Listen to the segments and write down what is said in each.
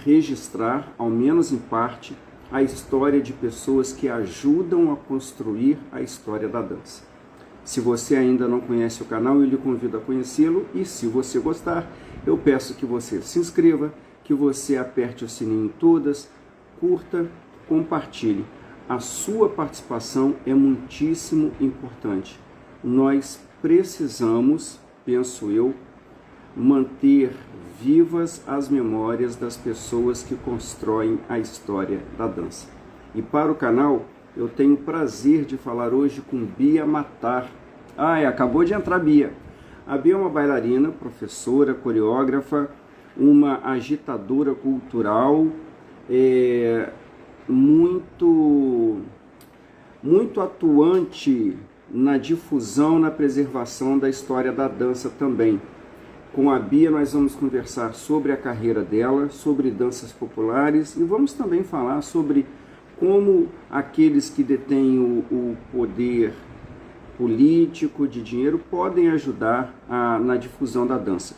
registrar, ao menos em parte, a história de pessoas que ajudam a construir a história da dança. Se você ainda não conhece o canal, eu lhe convido a conhecê-lo e, se você gostar, eu peço que você se inscreva, que você aperte o sininho em todas, curta, compartilhe. A sua participação é muitíssimo importante. Nós precisamos, penso eu, manter vivas as memórias das pessoas que constroem a história da dança. E para o canal, eu tenho o prazer de falar hoje com Bia Matar. Acabou de entrar Bia. A Bia é uma bailarina, professora, coreógrafa, uma agitadora cultural, muito atuante na difusão, na preservação da história da dança também. Com a Bia nós vamos conversar sobre a carreira dela, sobre danças populares e vamos também falar sobre como aqueles que detêm o poder político, de dinheiro, podem ajudar na difusão da dança.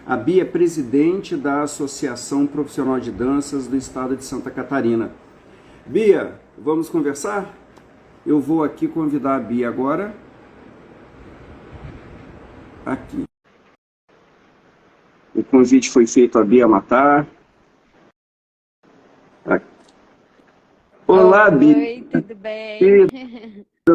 A Bia é presidente da Associação Profissional de Danças do Estado de Santa Catarina. Bia, vamos conversar? Eu vou aqui convidar a Bia agora. Aqui. O convite foi feito a Bia Matar. Aqui. Olá, Bia. Oi, tudo bem?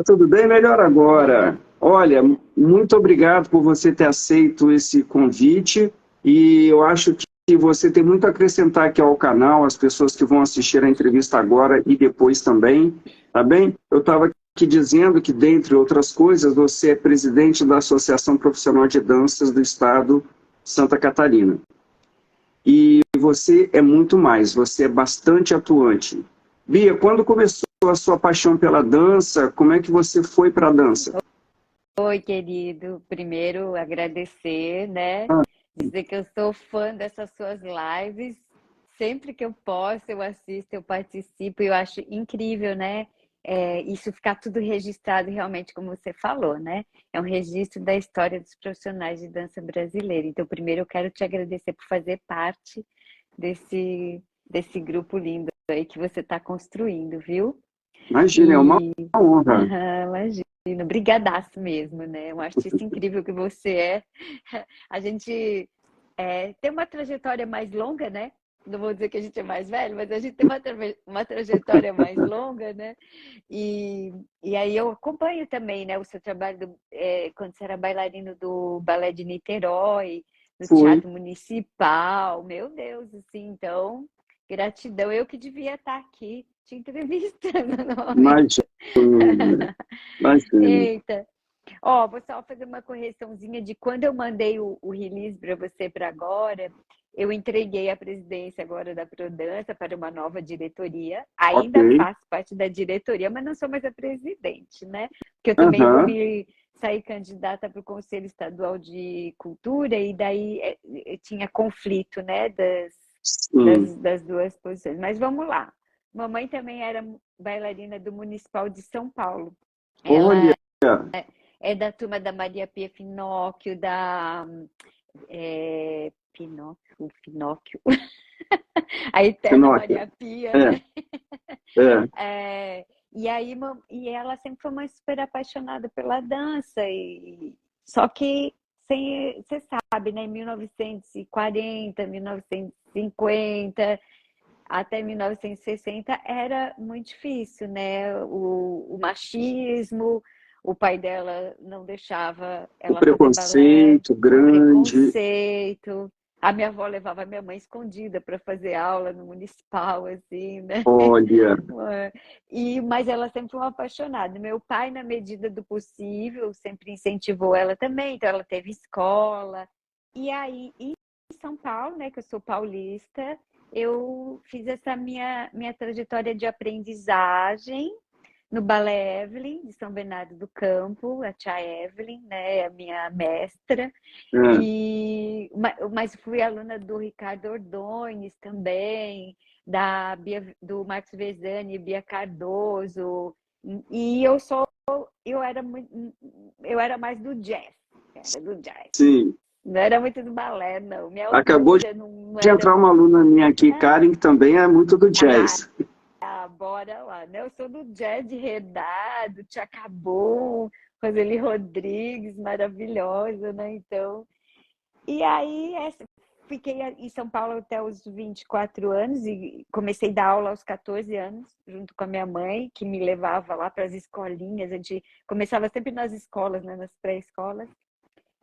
Tudo bem? Melhor agora. Olha, muito obrigado por você ter aceito esse convite e eu acho que você tem muito a acrescentar aqui ao canal, as pessoas que vão assistir a entrevista agora e depois também, tá bem? Eu estava aqui dizendo que, dentre outras coisas, você é presidente da Associação Profissional de Danças do Estado de Santa Catarina. E você é muito mais, você é bastante atuante. Bia, quando começou a sua paixão pela dança, como é que você foi para a dança? Oi, querido. Primeiro, agradecer, né? Dizer que eu sou fã dessas suas lives. Sempre que eu posso, eu assisto, eu participo. Eu acho incrível, né? Isso ficar tudo registrado realmente, como você falou, né? É um registro da história dos profissionais de dança brasileira. Então, primeiro, eu quero te agradecer por fazer parte desse grupo lindo aí que você está construindo, viu? Imagina, é uma honra. Imagina, brigadaço mesmo, né? Um artista incrível que você é. A gente tem uma trajetória mais longa, né? Não vou dizer que a gente é mais velho, mas a gente tem uma trajetória mais longa, né? E aí eu acompanho também, né, o seu trabalho quando você era bailarino do Balé de Niterói, no Teatro Municipal. Meu Deus, assim, então, gratidão. Eu que devia estar aqui te entrevistando no momento. Imagina. Eita. Ó, vou só fazer uma correçãozinha de quando eu mandei o release para você para agora, eu entreguei a presidência agora da Prodança para uma nova diretoria. Ainda Ok. faço parte da diretoria, mas não sou mais a presidente, né? Porque eu também vou me sair candidata para o Conselho Estadual de Cultura e daí tinha conflito, né, das duas posições. Mas vamos lá. Mamãe também era bailarina do Municipal de São Paulo. Olha, Ela é da turma da Maria Pia Finóquio, Finóquio. A eterna Pinóquio. Maria Pia, né? E aí, e ela sempre foi uma super apaixonada pela dança. Só que, você sabe, né? Em 1940, 1950, até 1960 era muito difícil, né? O machismo, o pai dela não deixava O ela fazer balé, preconceito o grande. preconceito. A minha avó levava a minha mãe escondida para fazer aula no municipal, assim, né? Olha, Mas ela sempre foi uma apaixonada. Meu pai, na medida do possível, sempre incentivou ela também, então ela teve escola. E aí, em São Paulo, né, que eu sou paulista, eu fiz essa minha trajetória de aprendizagem no Balé Evelyn, de São Bernardo do Campo, a tia Evelyn, né, a minha mestra. Mas fui aluna do Ricardo Ordonez também, do Marcos Vezani, Bia Cardoso, e eu era mais do jazz, sim. Não era muito do balé, não. Minha Acabou altura não de era. entrar uma aluna minha aqui, Karen, que também é muito do Ah, jazz. bora lá, né? Eu sou do jazz de Redado, Tchacabum, Roseli Rodrigues, maravilhosa, né? Então, e aí fiquei em São Paulo até os 24 anos e comecei a dar aula aos 14 anos, junto com a minha mãe, que me levava lá para as escolinhas. A gente começava sempre nas escolas, né? Nas pré-escolas.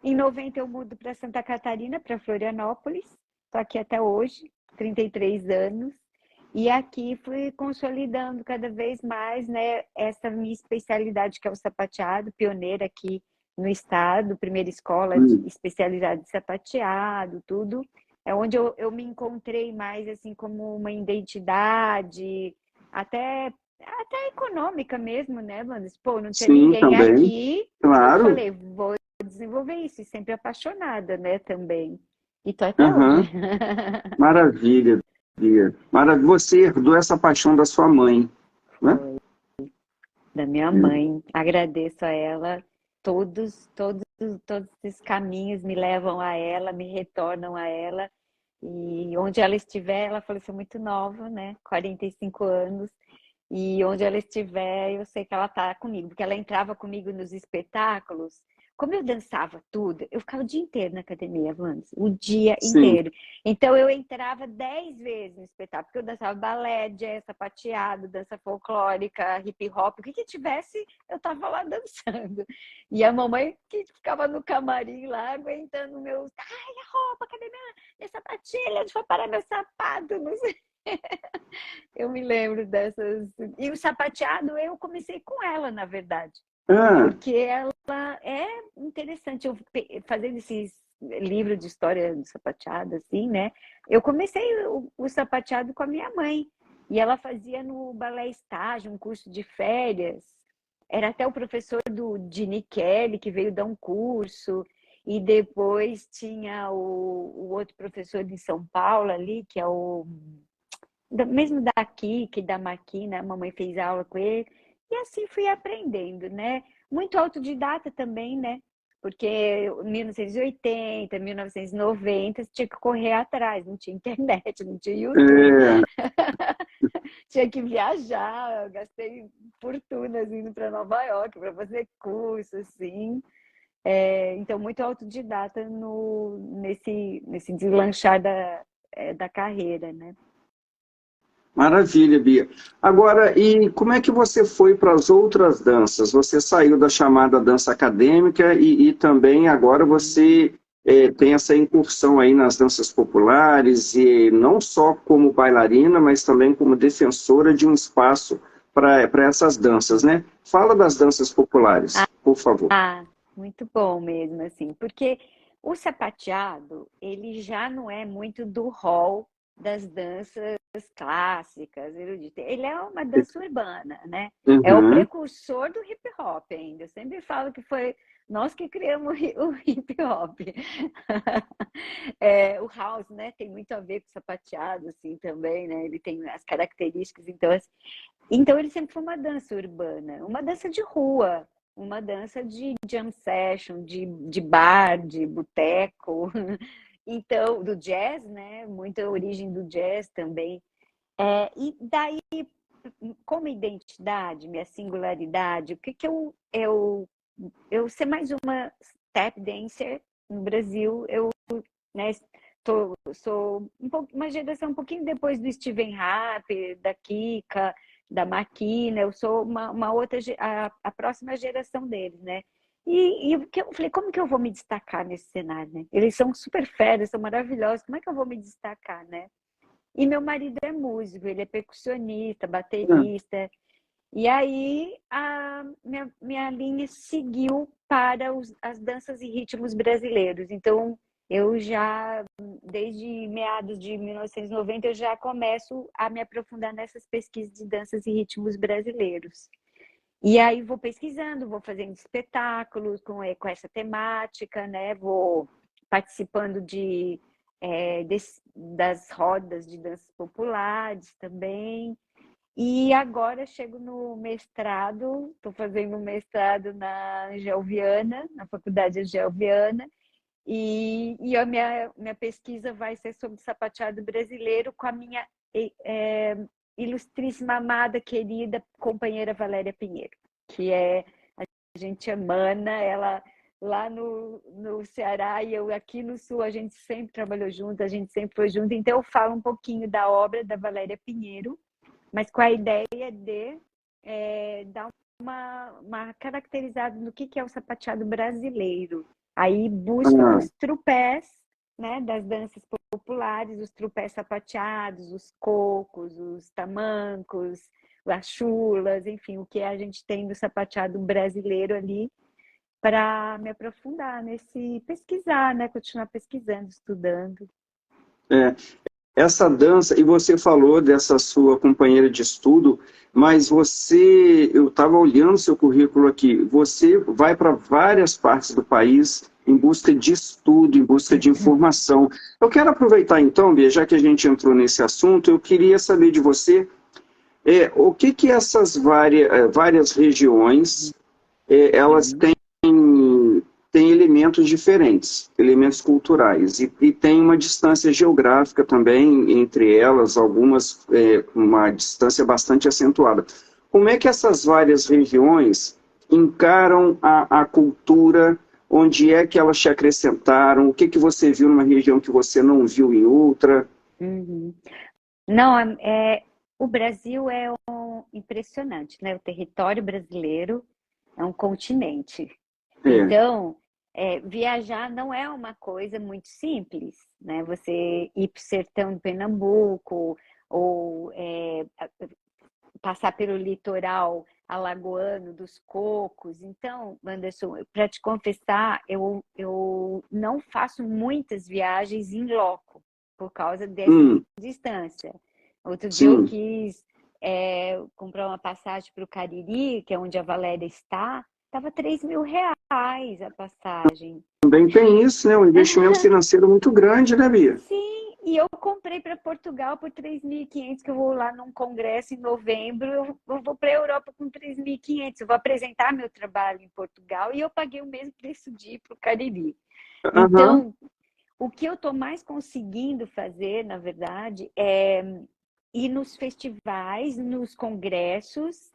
Em 90 eu mudo para Santa Catarina, para Florianópolis. Estou aqui até hoje, 33 anos. E aqui fui consolidando cada vez mais, né, essa minha especialidade, que é o sapateado, pioneira aqui no estado, primeira escola Hum, especializada em sapateado, tudo. É onde eu me encontrei mais, assim, como uma identidade, até econômica mesmo, né, mano? Pô, não tinha sim, ninguém também. aqui. Eu Claro. falei, vou desenvolver isso, e sempre apaixonada, né, também. E tô até hoje. Aham. Maravilha, Bia. Você herdou essa paixão da sua mãe, né? Foi da minha mãe. Agradeço a ela. Todos esses caminhos me levam a ela, me retornam a ela. E onde ela estiver, ela faleceu muito nova, né? 45 anos. E onde ela estiver, eu sei que ela tá comigo, porque ela entrava comigo nos espetáculos. Como eu dançava tudo, eu ficava o dia inteiro na academia, Vans, o dia Sim. inteiro. Então eu entrava 10 vezes no espetáculo, porque eu dançava balé, jazz, sapateado, dança folclórica, hip hop, o que que tivesse, eu tava lá dançando. E a mamãe que ficava no camarim lá, aguentando meus, ai, a roupa, cadê minha sapatilha? Onde foi parar meu sapato? Não sei. Eu me lembro dessas. E o sapateado eu comecei com ela, na verdade, Ah, porque ela é interessante. Eu fazendo esses livros de história do sapateado, assim, né? Eu comecei o sapateado com a minha mãe. E ela fazia no Balé Estágio, um curso de férias. Era até o professor do Gini Kelly que veio dar um curso. E depois tinha o outro professor de São Paulo ali, que é o mesmo daqui, que da Maquina, a mamãe fez aula com ele, e assim fui aprendendo, né? Muito autodidata também, né? Porque em 1980, 1990, você tinha que correr atrás, não tinha internet, não tinha YouTube, é, tinha que viajar, eu gastei fortunas indo para Nova York para fazer curso, assim. Então, muito autodidata nesse deslanchar da carreira, né? maravilha, Bia. Agora, e como é que você foi para as outras danças? Você saiu da chamada dança acadêmica e também agora você tem essa incursão aí nas danças populares, e não só como bailarina, mas também como defensora de um espaço para essas danças, né? Fala das danças populares, por favor. Ah, muito bom mesmo, assim, porque o sapateado, ele já não é muito do rol das danças clássicas, eruditas. Ele é uma dança urbana, né? É o Uhum. precursor do hip hop ainda. Eu sempre falo que foi nós que criamos o hip hop. O house, né, tem muito a ver com o sapateado, assim, também, né? Ele tem as características, então, assim, então ele sempre foi uma dança urbana, uma dança de rua, uma dança de jam session, de bar, de boteco, então, do jazz, né? Muita origem do jazz também. E daí, como identidade, minha singularidade, o que que eu ser mais uma step dancer no Brasil, né, sou uma geração um pouquinho depois do Steven Harper, da Kika, da Maquina, eu sou uma outra, a próxima geração deles, né? E eu falei, como que eu vou me destacar nesse cenário, né? Eles são super feras, são maravilhosos, como é que eu vou me destacar, né? E meu marido é músico, ele é percussionista, baterista, e aí a minha linha seguiu para as danças e ritmos brasileiros. Então, eu já, desde meados de 1990, eu já começo a me aprofundar nessas pesquisas de danças e ritmos brasileiros. E aí vou pesquisando, vou fazendo espetáculos com essa temática, né? Vou participando das rodas de danças populares também. E agora chego no mestrado, estou fazendo um mestrado na Gelviana, na Faculdade Gelviana, E a minha pesquisa vai ser sobre sapateado brasileiro com a minha ilustríssima, amada, querida companheira Valéria Pinheiro, que a gente emana, ela lá no Ceará e eu aqui no Sul, a gente sempre trabalhou junto, a gente sempre foi junto. Então eu falo um pouquinho da obra da Valéria Pinheiro, mas com a ideia de dar uma caracterizada no que é o sapateado brasileiro. Aí busco Ah, os trupés, né, das danças populares, os trupés sapateados, os cocos, os tamancos, as chulas, enfim, o que a gente tem do sapateado brasileiro ali, para me aprofundar pesquisar, né, continuar pesquisando, estudando. é. Essa dança, e você falou dessa sua companheira de estudo, mas eu estava olhando seu currículo aqui, você vai para várias partes do país em busca de estudo, em busca de informação. Eu quero aproveitar então, Bia, já que a gente entrou nesse assunto, eu queria saber de você o que essas várias regiões elas Uhum. têm elementos diferentes, elementos culturais, e tem uma distância geográfica também entre elas, algumas uma distância bastante acentuada. Como é que essas várias regiões encaram a cultura? Onde é que elas te acrescentaram? O que que você viu numa região que você não viu em outra? Uhum. Não, o Brasil é impressionante, né? O território brasileiro é um continente. É. Então, viajar não é uma coisa muito simples, né? Você ir para o sertão de Pernambuco ou passar pelo litoral alagoano dos cocos. Então, Anderson, para te confessar, eu não faço muitas viagens em loco por causa dessa Hum, distância. Outro dia eu sim. quis comprar uma passagem para o Cariri, que é onde a Valéria está, estava R$ 3.000 a passagem. Também tem isso, né? Um investimento financeiro muito grande, né, Bia? Sim, e eu comprei para Portugal por 3.500, que eu vou lá num congresso em novembro, eu vou para a Europa com 3.500, eu vou apresentar meu trabalho em Portugal e eu paguei o mesmo preço de ir para o Cariri. Aham. Então, o que eu estou mais conseguindo fazer, na verdade, é ir nos festivais, nos congressos,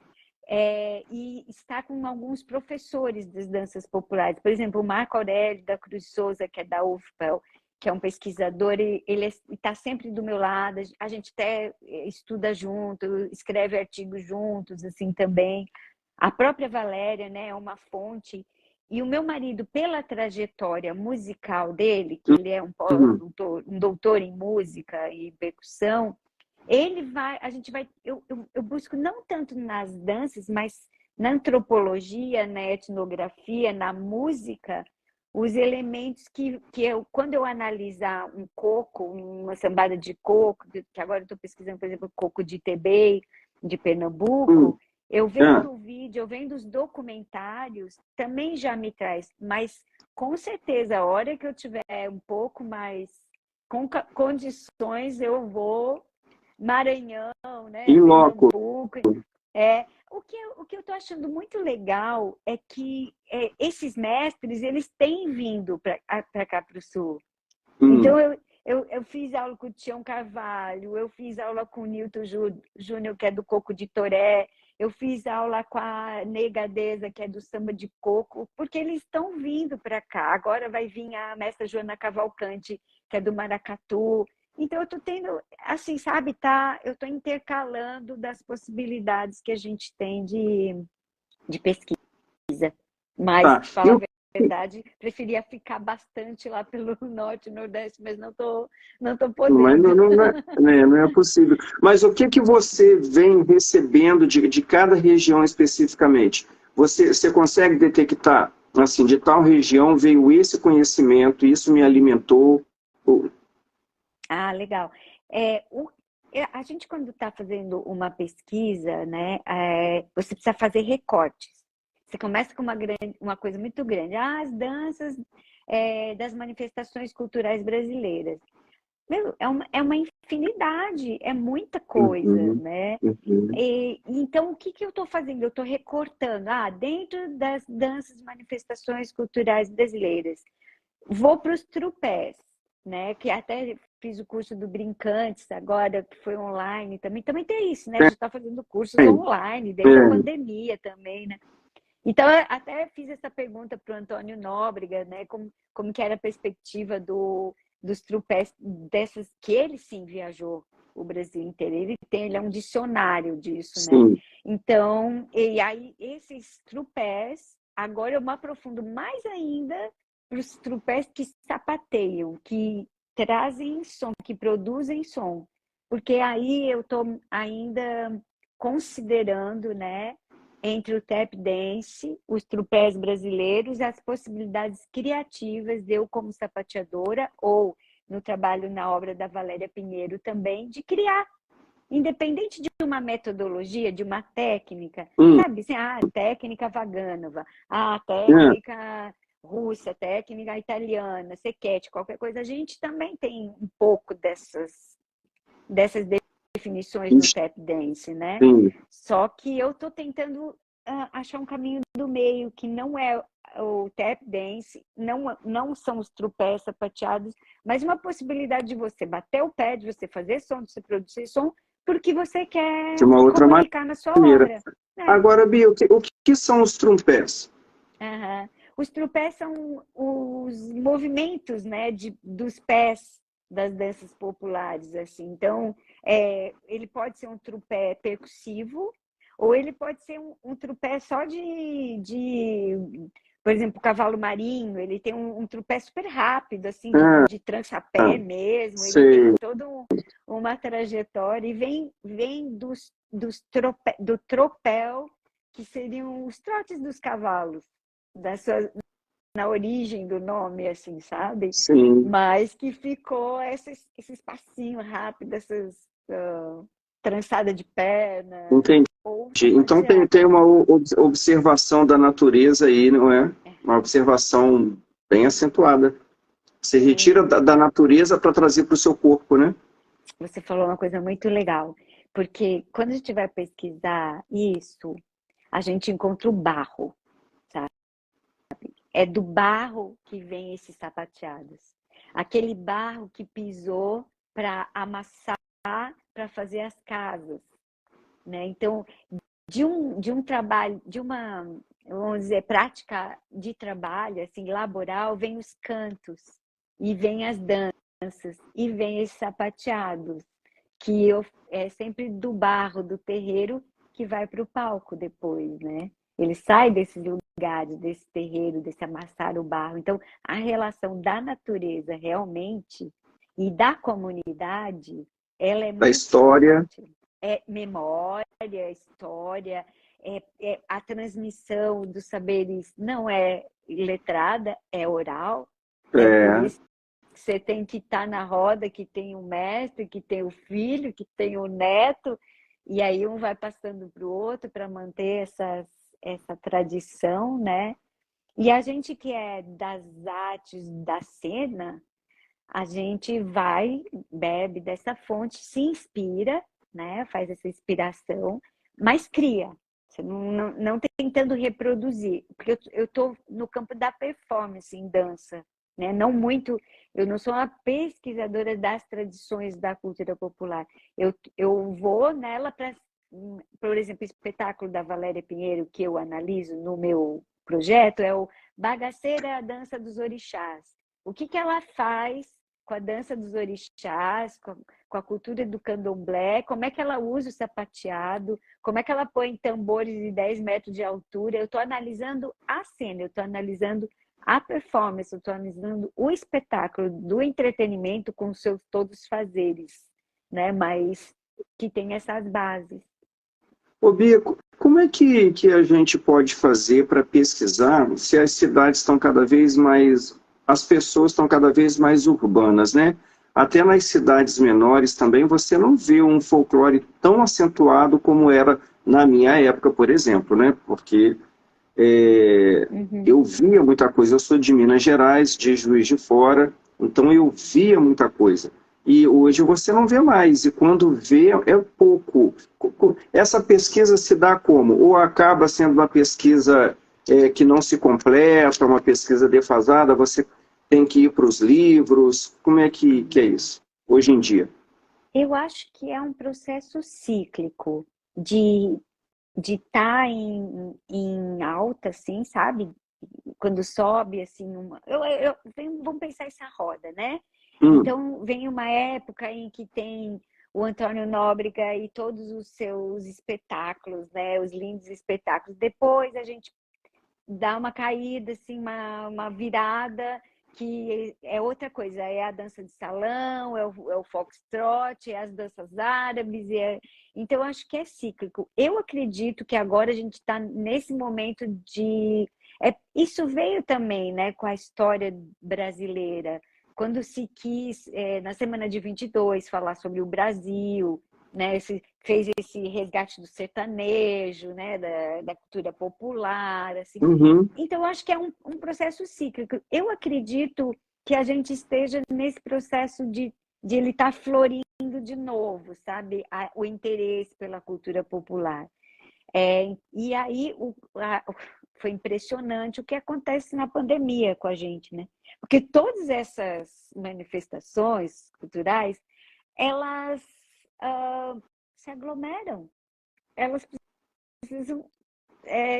e estar com alguns professores das danças populares. Por exemplo, o Marco Aurélio da Cruz Souza, que é da UFPEL, que é um pesquisador, ele está sempre do meu lado, a gente até estuda junto, escreve artigos juntos, assim, também. A própria Valéria, né, é uma fonte. E o meu marido, pela trajetória musical dele, que ele é Uhum. um doutor em música e percussão, a gente vai, eu busco não tanto nas danças, mas na antropologia, na etnografia, na música, os elementos quando eu analisar um coco, uma sambada de coco, que agora eu estou pesquisando, por exemplo, coco de Tebei, de Hum. Pernambuco, eu Ah, vendo o vídeo, eu vendo os documentários, também já me traz, mas com certeza, a hora que eu tiver um pouco mais com condições, eu vou Maranhão, né? em loco. Pernambuco. O que eu estou achando muito legal é que esses mestres eles têm vindo para cá para o Sul. Hum. Então, eu fiz aula com o Tião Carvalho, eu fiz aula com o Nilton Júnior, que é do Coco de Toré, eu fiz aula com a Negadeza, que é do samba de coco, porque eles estão vindo para cá. Agora vai vir a mestra Joana Cavalcante, que é do Maracatu. Então, eu estou tendo, assim, sabe, eu estou intercalando das possibilidades que a gente tem de pesquisa. Mas, Tá. te falar a verdade, preferia ficar bastante lá pelo norte e nordeste, mas não tô Mas podendo. não é possível. Mas o que que você vem recebendo de cada região especificamente? Você consegue detectar, assim, de tal região veio esse conhecimento, isso me alimentou? Ou- Ah, legal. A gente, quando está fazendo uma pesquisa, né, você precisa fazer recortes. Você começa com uma coisa muito grande. As danças das manifestações culturais brasileiras. Meu, é uma infinidade, é muita coisa, Uhum, né? uhum, Então, o que que eu estou fazendo? Eu estou recortando. Dentro das danças, manifestações culturais brasileiras, vou para os trupés, né? Que até fiz o curso do Brincantes agora, que foi online também. Também tem isso, né? A gente está fazendo cursos online, desde a pandemia também, né? Então, eu até fiz essa pergunta para o Antônio Nóbrega, né? Como que era a perspectiva dos trupés, dessas que ele sim viajou o Brasil inteiro. Ele é um dicionário disso, Sim. né? Então, e aí esses trupés, agora eu me aprofundo mais ainda para os trupés que sapateiam, que trazem som, que produzem som. Porque aí eu estou ainda considerando, né, entre o tap dance, os trupés brasileiros, as possibilidades criativas de eu como sapateadora ou no trabalho na obra da Valéria Pinheiro também, de criar, independente de uma metodologia, de uma técnica, sabe? Assim, técnica Vaganova, técnica russa, técnica italiana, sequete, qualquer coisa. A gente também tem um pouco dessas definições no tap dance, né? Sim. Só que eu estou tentando achar um caminho do meio, que não é o tap dance, não são os trupés sapateados, mas uma possibilidade de você bater o pé, de você fazer som, de você produzir som, porque você quer De uma outra comunicar na sua maneira. obra. Né? Agora, Bia, o que são os trupés? Os trupés são os movimentos, né, dos pés das danças populares, assim. Então, ele pode ser um trupé percussivo, ou ele pode ser um trupé só por exemplo, o cavalo marinho, ele tem um trupé super rápido, assim, de trança-pé mesmo, ele tem toda uma trajetória, e vem do tropel, que seriam os trotes dos cavalos, na origem do nome, assim, sabe? Sim. Mas que ficou esses passinhos rápidos, essas trançada de perna. Entendi. Então tem uma observação da natureza aí, não é? Uma observação bem acentuada. Você retira da natureza para trazer para o seu corpo, né? Você falou uma coisa muito legal, porque quando a gente vai pesquisar isso, a gente encontra o barro, sabe? É do barro que vem esses sapateados. Aquele barro que pisou para amassar, para fazer as casas, né? Então, de um trabalho, de uma, vamos dizer, prática de trabalho, assim, laboral, vem os cantos, e vem as danças, e vem esses sapateados, que é sempre do barro, do terreiro, que vai para o palco depois, né? Ele sai desses lugares, desse terreiro, desse amassar o barro. Então, a relação da natureza realmente e da comunidade, ela é muito história. forte. É memória, história, a transmissão dos saberes não é letrada, é oral. Por isso que você tem que estar na roda, que tem o mestre, que tem o filho, que tem o neto, e aí um vai passando para o outro para manter essa tradição, né? E a gente que é das artes da cena, a gente bebe dessa fonte, se inspira, né? Faz essa inspiração, mas cria. Você não tentando reproduzir, porque eu estou no campo da performance em dança, né? Não muito, eu não sou uma pesquisadora das tradições da cultura popular. Eu vou nela para, por exemplo, o espetáculo da Valéria Pinheiro, que eu analiso no meu projeto, é o Bagaceira, a Dança dos Orixás. O que ela faz com a dança dos orixás, com a cultura do candomblé, como é que ela usa o sapateado, como é que ela põe tambores de 10 metros de altura. Eu estou analisando a cena, eu estou analisando a performance, eu estou analisando o espetáculo do entretenimento com seus todos os fazeres, né? Mas que tem essas bases. Ô Bia, como é que a gente pode fazer para pesquisar se as cidades estão cada vez mais... as pessoas estão cada vez mais urbanas, né? Até nas cidades menores também você não vê um folclore tão acentuado como era na minha época, por exemplo, né? Porque eu via muita coisa. Eu sou de Minas Gerais, de Juiz de Fora, então eu via muita coisa. E hoje você não vê mais, e quando vê é pouco. Essa pesquisa se dá como? Ou acaba sendo uma pesquisa que não se completa, uma pesquisa defasada, você tem que ir para os livros? Como é que é isso, hoje em dia? Eu acho que é um processo cíclico de estar em alta, assim, sabe? Quando sobe, assim, vamos pensar essa roda, né? Hum, Então, vem uma época em que tem o Antônio Nóbrega e todos os seus espetáculos, né? Os lindos espetáculos. Depois a gente dá uma caída, assim, uma virada, que é outra coisa, é a dança de salão, é o foxtrot, é as danças árabes, então acho que é cíclico. Eu acredito que agora a gente está nesse momento de... Isso veio também, né, com a história brasileira, quando se quis, na semana de 22, falar sobre o Brasil, né, fez esse resgate do sertanejo, né, da cultura popular, assim. uhum. Então, eu acho que é um processo cíclico. Eu acredito que a gente esteja nesse processo de ele estar florindo de novo, sabe? O interesse pela cultura popular. E aí foi impressionante o que acontece na pandemia com a gente, né? Porque todas essas manifestações culturais, elas se aglomeram, elas precisam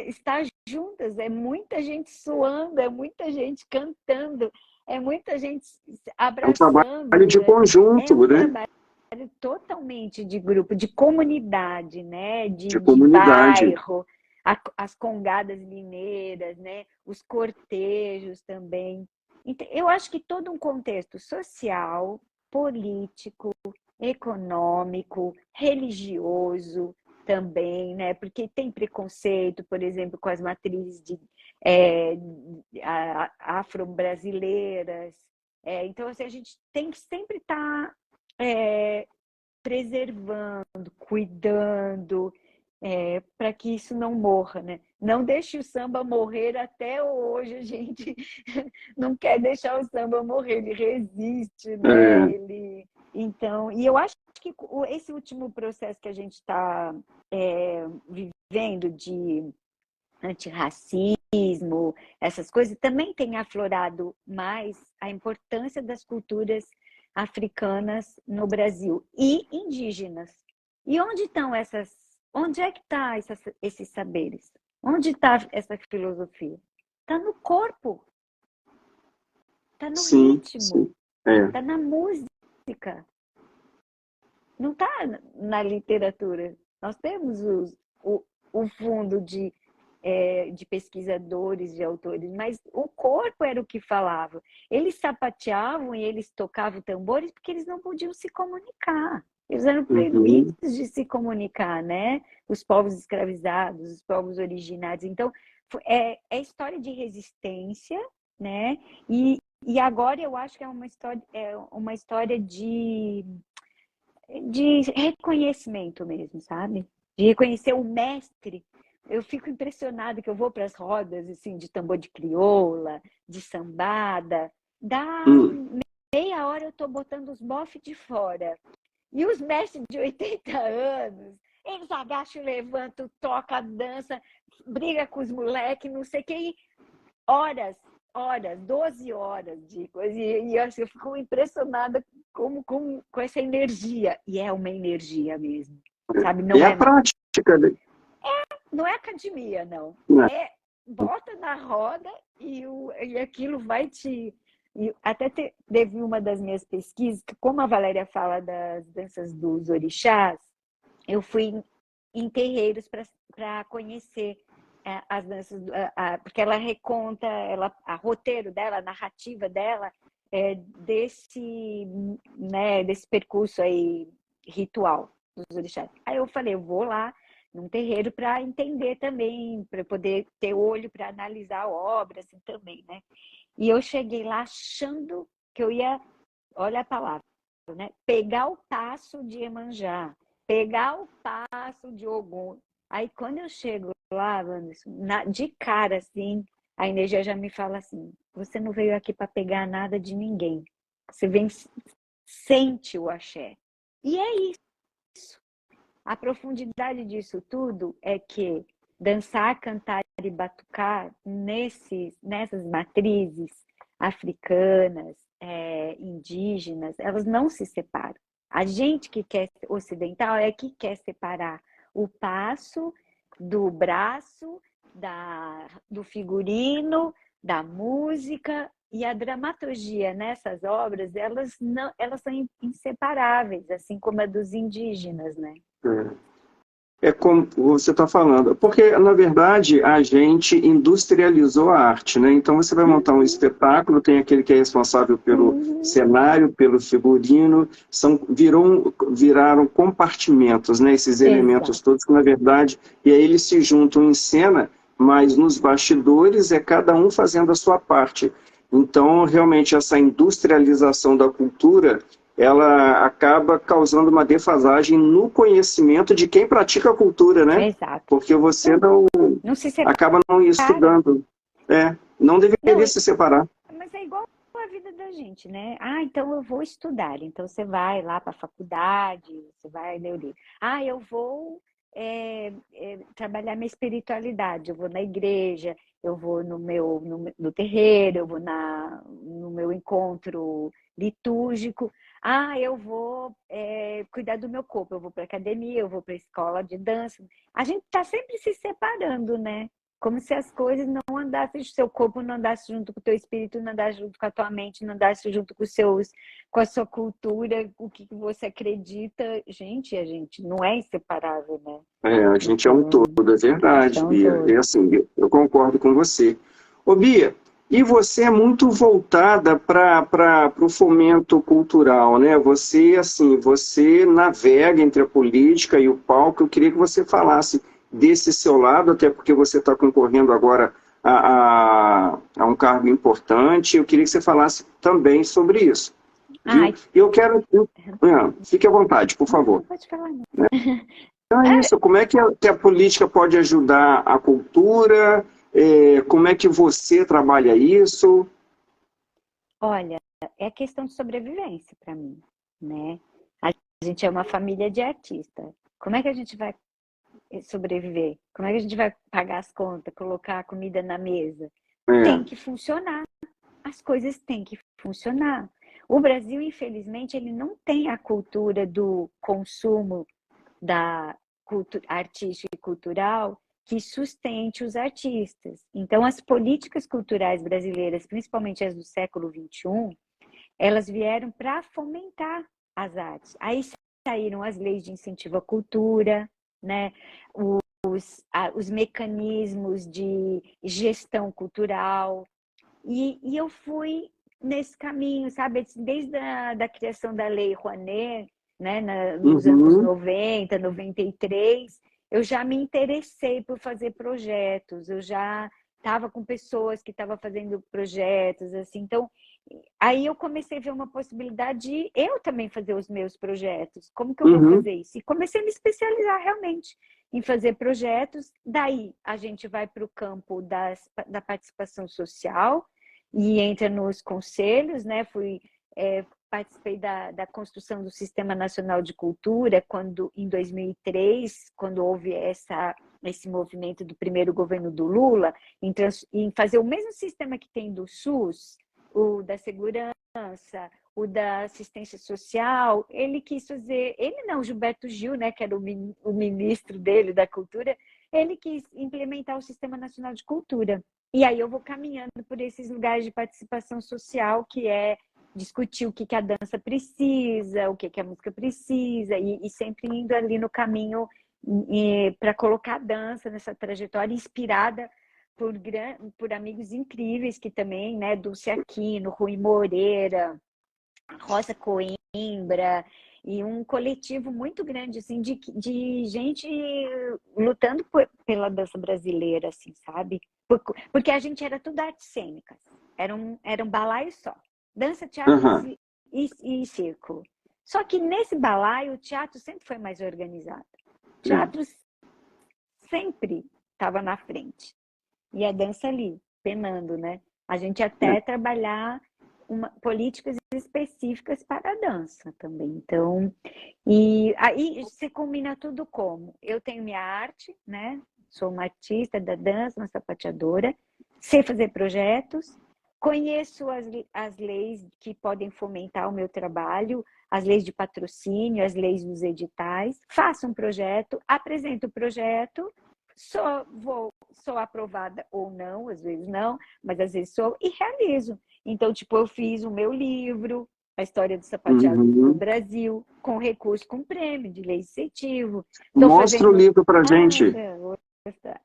estar juntas, é muita gente suando, é muita gente cantando, é muita gente É um trabalho abraçando, de é conjunto, um né? trabalho totalmente de grupo, de comunidade, né? De De comunidade. bairro, as congadas mineiras, né? Os cortejos também. Então, eu acho que todo um contexto social, político, econômico, religioso também, né? Porque tem preconceito, por exemplo, com as matrizes é, afro-brasileiras. Então, assim, a gente tem que sempre estar preservando, cuidando, para que isso não morra, né? Não deixe o samba morrer, até hoje a gente não quer deixar o samba morrer, ele resiste, né? É, Então, e eu acho que esse último processo que a gente está vivendo de antirracismo, essas coisas, também tem aflorado mais a importância das culturas africanas no Brasil e indígenas. E onde estão essas? Onde é que está esses saberes? Onde está essa filosofia? Está no corpo, está no sim, ritmo, sim. É. está na música, não está na literatura. Nós temos o fundo de pesquisadores, de autores, mas o corpo era o que falava. Eles sapateavam e eles tocavam tambores porque eles não podiam se comunicar. Eles eram proibidos Uhum. de se comunicar, né? Os povos escravizados, os povos originários. Então, é história de resistência, né? E agora eu acho que é uma história de reconhecimento mesmo, sabe? De reconhecer o mestre. Eu fico impressionada que eu vou para as rodas assim, de tambor de crioula, de sambada, dá Hum. meia hora eu estou botando os bofes de fora. E os mestres de 80 anos, eles agacham, levantam, tocam, dança, briga com os moleques, não sei o que, horas, horas, 12 horas de coisa. E eu fico impressionada com essa energia. E é uma energia mesmo, sabe? É a prática, né? Não é academia, não. Né? É bota na roda e aquilo vai te... E até teve uma das minhas pesquisas, que como a Valéria fala das danças dos orixás, eu fui em terreiros para conhecer as danças, porque ela reconta, a roteiro dela, a narrativa dela, desse percurso aí ritual dos orixás. Aí eu falei, eu vou lá num terreiro para entender também, para poder ter olho para analisar a obra assim também, né? E eu cheguei lá achando que eu ia, olha a palavra, né? Pegar o passo de Iemanjá, pegar o passo de Ogum. Aí quando eu chego lá, Anderson, de cara assim, a energia já me fala assim: você não veio aqui para pegar nada de ninguém. Você vem, sente o axé. E é isso. A profundidade disso tudo é que dançar, cantar e batucar nessas matrizes, africanas, indígenas, elas não se separam. A gente que quer ocidental é que quer separar o passo do braço, do figurino, da música, e a dramaturgia nessas obras, elas são inseparáveis, assim como a dos indígenas, né? É como você está falando, porque, na verdade, a gente industrializou a arte, né? Então, você vai montar um espetáculo, tem aquele que é responsável pelo cenário, pelo figurino, viraram compartimentos, né? Esses elementos todos, que, na verdade, e aí eles se juntam em cena, mas nos bastidores é cada um fazendo a sua parte. Então, realmente, essa industrialização da cultura, ela acaba causando uma defasagem no conhecimento de quem pratica a cultura, né? Exato. Porque você não se acaba não estudando. Não deveria se separar. Mas é igual a vida da gente, né? Então eu vou estudar. Então você vai lá para a faculdade, você vai ler o livro. Eu vou trabalhar minha espiritualidade, eu vou na igreja, eu vou no terreiro, eu vou no meu encontro litúrgico. Eu vou cuidar do meu corpo, eu vou para academia, eu vou para a escola de dança. A gente está sempre se separando, né? Como se as coisas não andassem, o seu corpo não andasse junto com o teu espírito, não andasse junto com a tua mente, não andasse junto com a sua cultura, o que você acredita. Gente, a gente não é inseparável, né? A gente é um todo, é verdade, Bia. E assim, eu concordo com você. Ô, Bia, e você é muito voltada para o fomento cultural, né? Você, assim, você navega entre a política e o palco. Eu queria que você falasse desse seu lado, até porque você está concorrendo agora a um cargo importante. Eu queria que você falasse também sobre isso. Eu quero... fique à vontade, por favor. Não pode falar, não. Então é isso, como é que a política pode ajudar a cultura? Como é que você trabalha isso? Olha, é questão de sobrevivência para mim, né? A gente é uma família de artistas. Como é que a gente vai sobreviver? Como é que a gente vai pagar as contas, colocar a comida na mesa? Tem que funcionar. As coisas têm que funcionar. O Brasil, infelizmente, ele não tem a cultura do consumo da artística e cultural que sustente os artistas. Então, as políticas culturais brasileiras, principalmente as do século XXI, elas vieram para fomentar as artes. Aí saíram as leis de incentivo à cultura, né? Os mecanismos de gestão cultural. E eu fui nesse caminho, sabe? Desde a criação da Lei Rouanet, né? Nos anos 90, 93, eu já me interessei por fazer projetos, eu já estava com pessoas que estavam fazendo projetos, assim. Então, aí eu comecei a ver uma possibilidade de eu também fazer os meus projetos. Como que eu vou fazer isso? E comecei a me especializar realmente em fazer projetos. Daí a gente vai para o campo da participação social e entra nos conselhos, né? Participei da construção do Sistema Nacional de Cultura, em 2003, quando houve esse movimento do primeiro governo do Lula, em fazer o mesmo sistema que tem do SUS, o da segurança, o da assistência social. Ele quis fazer, ele não, Gilberto Gil, né, que era o ministro dele da cultura, ele quis implementar o Sistema Nacional de Cultura. E aí eu vou caminhando por esses lugares de participação social, que é discutir o que a dança precisa, o que a música precisa, e sempre indo ali no caminho para colocar a dança nessa trajetória inspirada por amigos incríveis que também, né, Dulce Aquino, Rui Moreira, Rosa Coimbra, e um coletivo muito grande, assim, de gente lutando pela dança brasileira, assim, sabe? Porque a gente era tudo artes cênicas, era um balaio só. Dança, teatro e circo. Só que nesse balaio, o teatro sempre foi mais organizado. O teatro sempre estava na frente. E a dança ali, penando, né? A gente até trabalhar políticas específicas para a dança também. Então, e aí se combina tudo como? Eu tenho minha arte, né? Sou uma artista da dança, uma sapateadora, sei fazer projetos, conheço as leis que podem fomentar o meu trabalho, as leis de patrocínio, as leis dos editais, faço um projeto, apresento o projeto, sou aprovada ou não, às vezes não, mas às vezes sou, e realizo. Então, tipo, eu fiz o meu livro, A História do Sapateado no Uhum. Brasil, com recurso, com prêmio de lei de incentivo. Estou Mostra o fazendo... livro pra gente. Vou mostrar.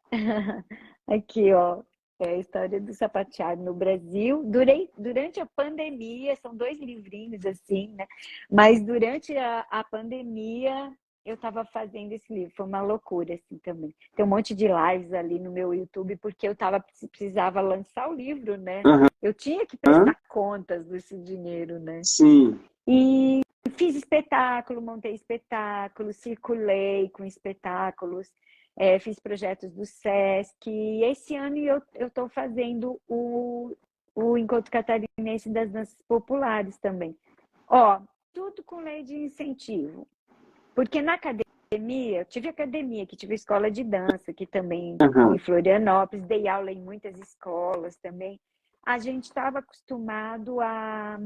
Aqui, ó. É a história do sapateado no Brasil. Durante a pandemia, são 2 livrinhos assim, né? Mas durante a pandemia, eu estava fazendo esse livro. Foi uma loucura, assim, também. Tem um monte de lives ali no meu YouTube, porque eu precisava lançar o livro, né? Eu tinha que Aham. prestar contas desse dinheiro, né? Sim. E fiz espetáculo, montei espetáculos, circulei com espetáculos, fiz projetos do SESC. E esse ano eu estou fazendo o Encontro Catarinense das Danças Populares também. Ó, tudo com lei de incentivo. Porque na academia, eu tive academia, que tive escola de dança, que também em Aham. Florianópolis, dei aula em muitas escolas também. A gente estava acostumado a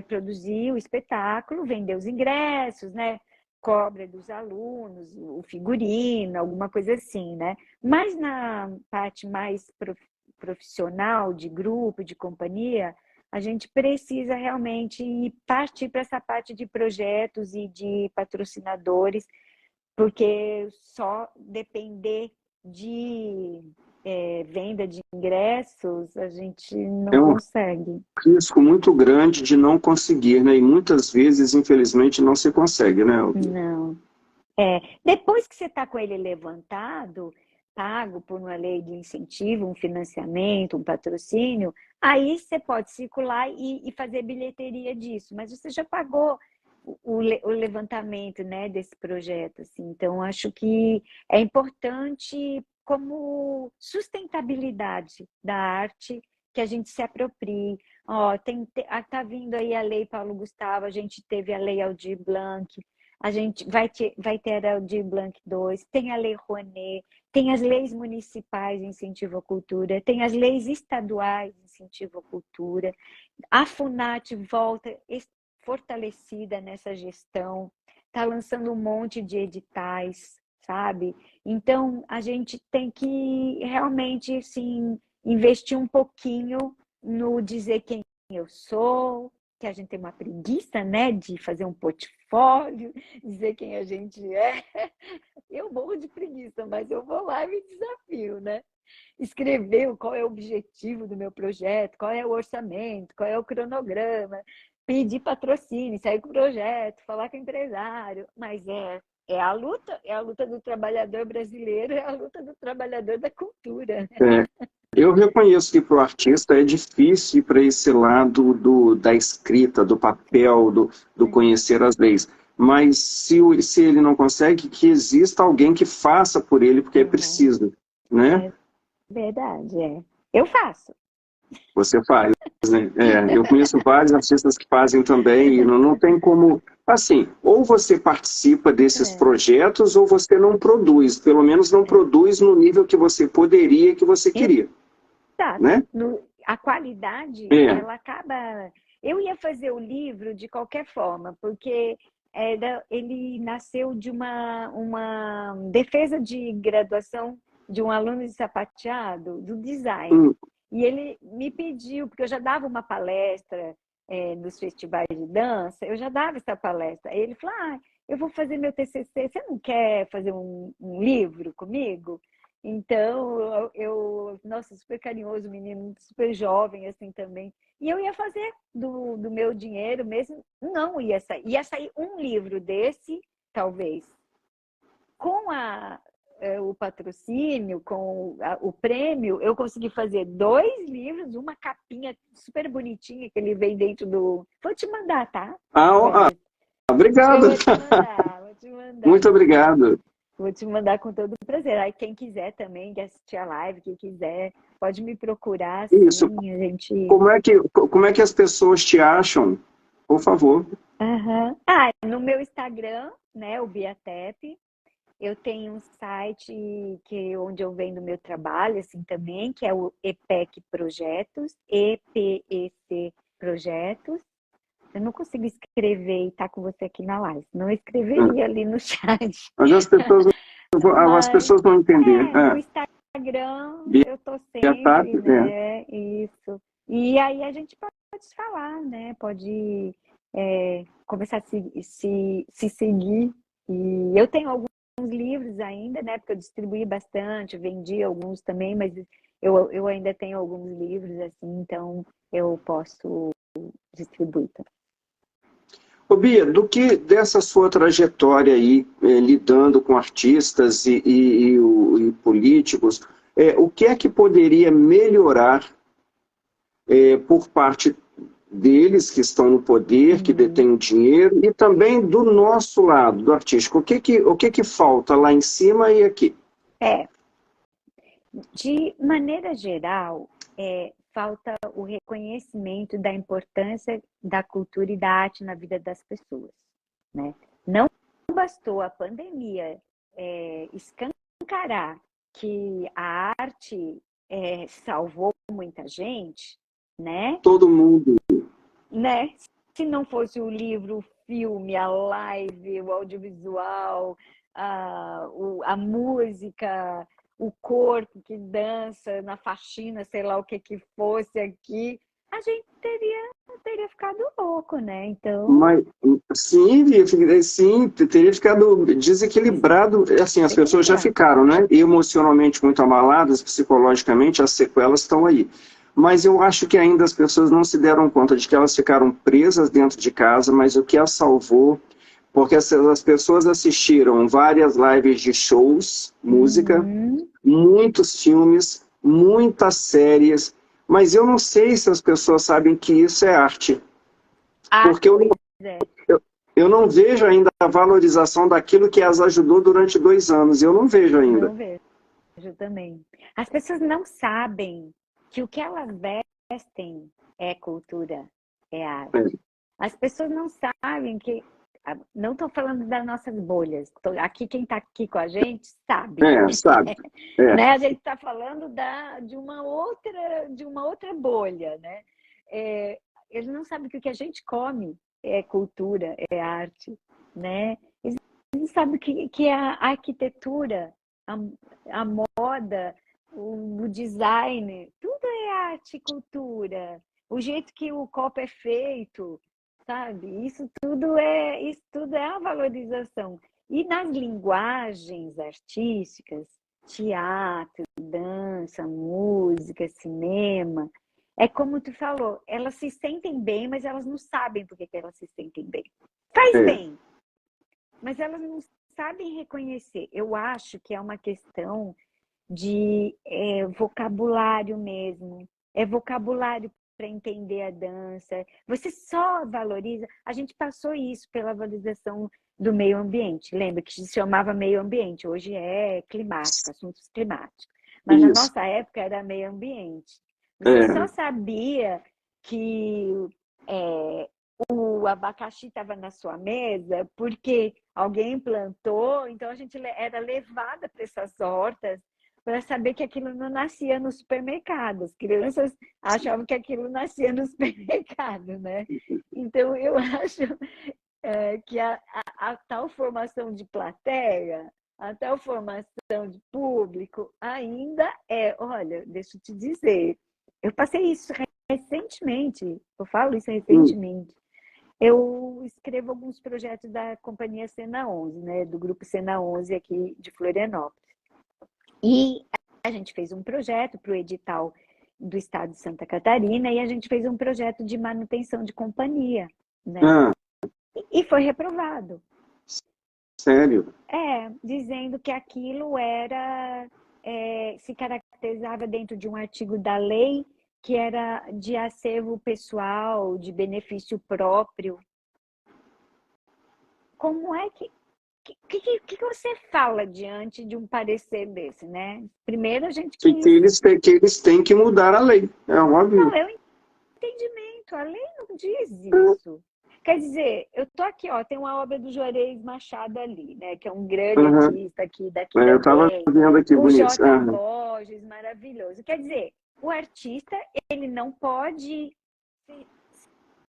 produzir o espetáculo, vender os ingressos, né? Cobra dos alunos, o figurino, alguma coisa assim, né? Mas na parte mais profissional, de grupo, de companhia, a gente precisa realmente partir para essa parte de projetos e de patrocinadores, porque só depender de venda de ingressos, a gente É não um consegue. risco muito grande de não conseguir, né? E muitas vezes, infelizmente, não se consegue, né, Alvia? Não. Depois que você está com ele levantado, pago por uma lei de incentivo, um financiamento, um patrocínio, aí você pode circular e fazer bilheteria disso, mas você já pagou o levantamento, né, desse projeto, assim. Então, acho que é importante como sustentabilidade da arte que a gente se aproprie. Ó, tá vindo aí a lei Paulo Gustavo, a gente teve a lei Aldir Blanc, a gente vai ter a Aldir Blanc 2, tem a Lei Rouanet, tem as leis municipais de incentivo à cultura, tem as leis estaduais de incentivo à cultura. A FUNAT volta fortalecida nessa gestão, está lançando um monte de editais, sabe? Então, a gente tem que realmente, assim, investir um pouquinho no dizer quem eu sou, que a gente tem uma preguiça, né, de fazer um portfólio, dizer quem a gente é. Eu morro de preguiça, mas eu vou lá e me desafio, né? Escrever qual é o objetivo do meu projeto, qual é o orçamento, qual é o cronograma, pedir patrocínio, sair com o projeto, falar com o empresário, mas é a luta do trabalhador brasileiro, é a luta do trabalhador da cultura. É, eu reconheço que para o artista é difícil ir para esse lado da escrita, do papel, do conhecer as leis. Mas se ele não consegue, que exista alguém que faça por ele, porque é Uhum. preciso, né? É verdade, é. Eu faço. Você faz, né? Eu conheço vários artistas que fazem também, e não tem como... Assim, ou você participa desses É. projetos, ou você não produz. Pelo menos não produz no nível que você poderia e que você queria, Exato. né? A qualidade, É. ela acaba... Eu ia fazer o livro de qualquer forma, porque ele nasceu de uma defesa de graduação de um aluno de sapateado, do design. Hum. E ele me pediu, porque eu já dava uma palestra nos festivais de dança, eu já dava essa palestra. Aí ele falou, eu vou fazer meu TCC, você não quer fazer um livro comigo? Então, nossa, super carinhoso, menino, super jovem, assim, também. E eu ia fazer do meu dinheiro mesmo, não ia sair. Ia sair um livro desse, talvez. Com o patrocínio, com o prêmio, eu consegui fazer 2 livros, uma capinha super bonitinha que ele vem dentro do... Vou te mandar, tá? Obrigado. Eu vou te mandar, vou te mandar. Muito obrigado. Vou te mandar com todo prazer. Aí quem quiser também, que assistir a live, quem quiser, pode me procurar, Isso. assim, a gente... Como é que as pessoas te acham? Por favor. Uhum. No meu Instagram, né, o Biatep, Eu tenho um site onde eu vendo meu trabalho, assim, também, que é o EPEC Projetos, EPEC Projetos. Eu não consigo escrever e estar com você aqui na live. Não escreveria ali no chat. Mas as Mas, pessoas vão entender. no Instagram, eu tô Tá? sempre, né? Isso. E aí a gente pode falar, né? Pode começar a se seguir. E eu tenho alguns livros ainda, né? Porque eu distribuí bastante, vendi alguns também, mas eu ainda tenho alguns livros, assim, então eu posso distribuir também. Ô Bia, dessa sua trajetória aí, lidando com artistas e políticos, o que é que poderia melhorar por parte deles que estão no poder, que detêm o dinheiro, e também do nosso lado, do artístico? O que que falta lá em cima e aqui? De maneira geral, falta o reconhecimento da importância da cultura e da arte na vida das pessoas, né? Não bastou a pandemia escancarar que a arte salvou muita gente, né? Todo mundo. Né? Se não fosse o livro, o filme, a live, o audiovisual, a música, o corpo que dança na faxina, sei lá o que fosse aqui, a gente teria ficado louco, né? Então... Mas, sim, teria ficado desequilibrado. Assim, as pessoas já ficaram, né? Emocionalmente muito abaladas, psicologicamente, as sequelas estão aí. Mas eu acho que ainda as pessoas não se deram conta de que elas ficaram presas dentro de casa, mas o que as salvou, porque as pessoas assistiram várias lives de shows, música, muitos filmes, muitas séries, mas eu não sei se as pessoas sabem que isso é arte. Porque eu não vejo ainda a valorização daquilo que as ajudou durante 2 anos. Eu não vejo ainda. Não vejo também. As pessoas não sabem que o que elas vestem é cultura, é arte. As pessoas não sabem que... Não estou falando das nossas bolhas. Aqui, quem está aqui com a gente sabe. Sabe. Né? A gente está falando de uma outra bolha, né? Eles não sabem que o que a gente come é cultura, é arte, né? Eles não sabem que a arquitetura, a moda, o design, tudo é arte e cultura. O jeito que o copo é feito, sabe? Isso tudo é a valorização. E nas linguagens artísticas, teatro, dança, música, cinema, é como tu falou, elas se sentem bem, mas elas não sabem por que elas se sentem bem. Faz bem, mas elas não sabem reconhecer. Eu acho que é uma questão de vocabulário mesmo. É vocabulário para entender a dança. Você só valoriza... A gente passou isso pela valorização do meio ambiente. Lembra que se chamava meio ambiente, hoje é climático, assuntos climáticos. Mas na nossa época era meio ambiente. Você só sabia que o abacaxi estava na sua mesa porque alguém plantou, então a gente era levada para essas hortas para saber que aquilo não nascia no supermercado. As crianças achavam que aquilo nascia no supermercado, né? Então, eu acho que a tal formação de plateia, a tal formação de público, ainda olha, deixa eu te dizer, eu passei isso recentemente, eu falo isso recentemente. Eu escrevo alguns projetos da companhia Cena 11, né, do grupo Cena 11 aqui de Florianópolis. E a gente fez um projeto para o edital do estado de Santa Catarina e a gente fez um projeto de manutenção de companhia, né? E foi reprovado. Sério? Dizendo que aquilo se caracterizava dentro de um artigo da lei que era de acervo pessoal, de benefício próprio. Como é que você fala diante de um parecer desse, né? Primeiro a gente que eles têm que mudar a lei, é óbvio. Não, é o entendimento, a lei não diz isso. Quer dizer, eu tô aqui, ó, tem uma obra do Juarez Machado ali, né? Que é um grande Aham. artista aqui, daqui Eu estava também. vendo aqui, O bonito. J. Aham. Borges, maravilhoso. Quer dizer, o artista, ele não pode